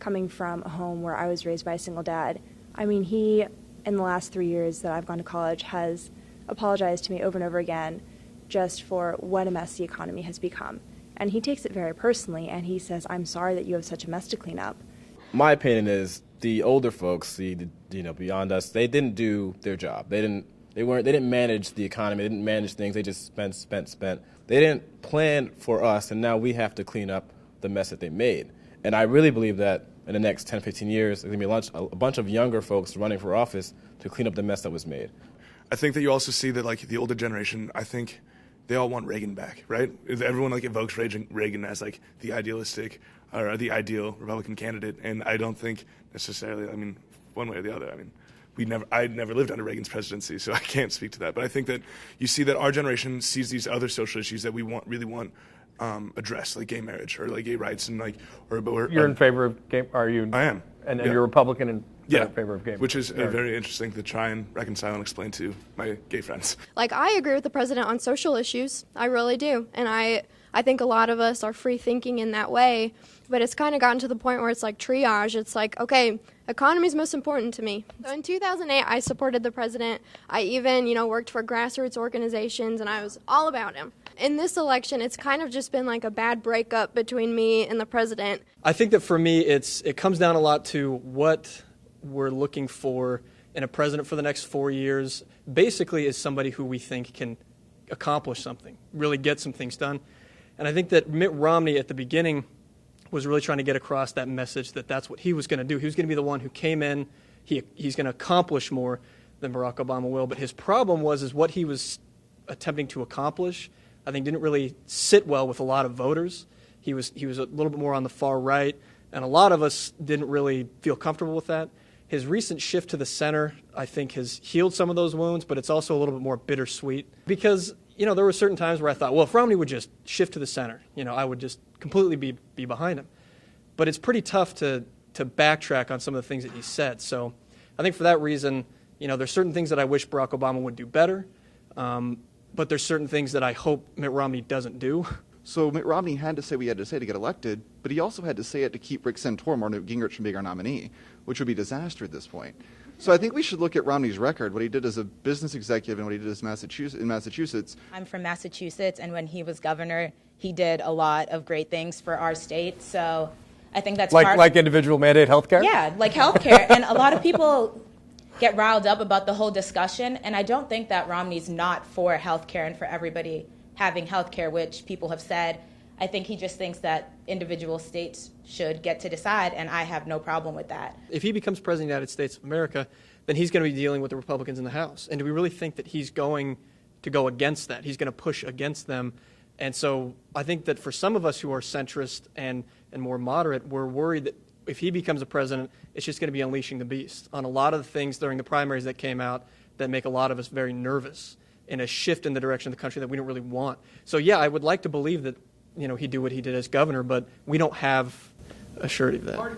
coming from a home where I was raised by a single dad. I mean, he, in the last 3 years that I've gone to college, has apologized to me over and over again just for what a mess the economy has become. And he takes it very personally, and he says, I'm sorry that you have such a mess to clean up. My opinion is the older folks, beyond us, they didn't do their job. They didn't manage the economy. They didn't manage things. They just spent. They didn't plan for us, and now we have to clean up the mess that they made. And I really believe that in the next 10, 15 years, there's going to be a bunch of younger folks running for office to clean up the mess that was made. I think that you also see that, like, the older generation, I think they all want Reagan back, right? Everyone, like, evokes Reagan as, like, the idealistic or the ideal Republican candidate, and I don't think necessarily, I mean, one way or the other. I mean, I never lived under Reagan's presidency, so I can't speak to that. But I think that you see that our generation sees these other social issues that we really want addressed, like gay marriage or like gay rights, and like you're in favor of gay? Are you? I am, and you're Republican and in favor of gay, which is very interesting to try and reconcile and explain to my gay friends. Like, I agree with the president on social issues. I really do, and I think a lot of us are free thinking in that way. But it's kind of gotten to the point where it's like triage. It's like, okay, economy is most important to me. So in 2008, I supported the president. I even, worked for grassroots organizations, and I was all about him. In this election, it's kind of just been like a bad breakup between me and the president. I think that for me, it comes down a lot to what we're looking for in a president for the next 4 years. Basically, is somebody who we think can accomplish something, really get some things done. And I think that Mitt Romney at the beginning was really trying to get across that message that that's what he was going to do. He was going to be the one who came in. He's going to accomplish more than Barack Obama will. But his problem is what he was attempting to accomplish, I think, didn't really sit well with a lot of voters. He was a little bit more on the far right, and a lot of us didn't really feel comfortable with that. His recent shift to the center, I think, has healed some of those wounds, but it's also a little bit more bittersweet because, there were certain times where I thought, well, if Romney would just shift to the center, I would just completely be behind him. But it's pretty tough to backtrack on some of the things that he said. So I think for that reason, there's certain things that I wish Barack Obama would do better, but there's certain things that I hope Mitt Romney doesn't do. So Mitt Romney had to say what he had to say to get elected, but he also had to say it to keep Rick Santorum or Newt Gingrich from being our nominee, which would be disaster at this point. So I think we should look at Romney's record, what he did as a business executive and what he did in Massachusetts. I'm from Massachusetts, and when he was governor, he did a lot of great things for our state. So I think that's like individual mandate health care? Yeah, like health care. And a lot of people get riled up about the whole discussion, and I don't think that Romney's not for health care and for everybody having health care, which people have said. I think he just thinks that individual states should get to decide, and I have no problem with that. If he becomes president of the United States of America, then he's going to be dealing with the Republicans in the House. And do we really think that he's going to go against that? He's going to push against them. And so I think that for some of us who are centrist and more moderate, we're worried that if he becomes a president, it's just going to be unleashing the beast on a lot of the things during the primaries that came out that make a lot of us very nervous in a shift in the direction of the country that we don't really want. So, yeah, I would like to believe that he'd do what he did as governor, but we don't have a surety of that.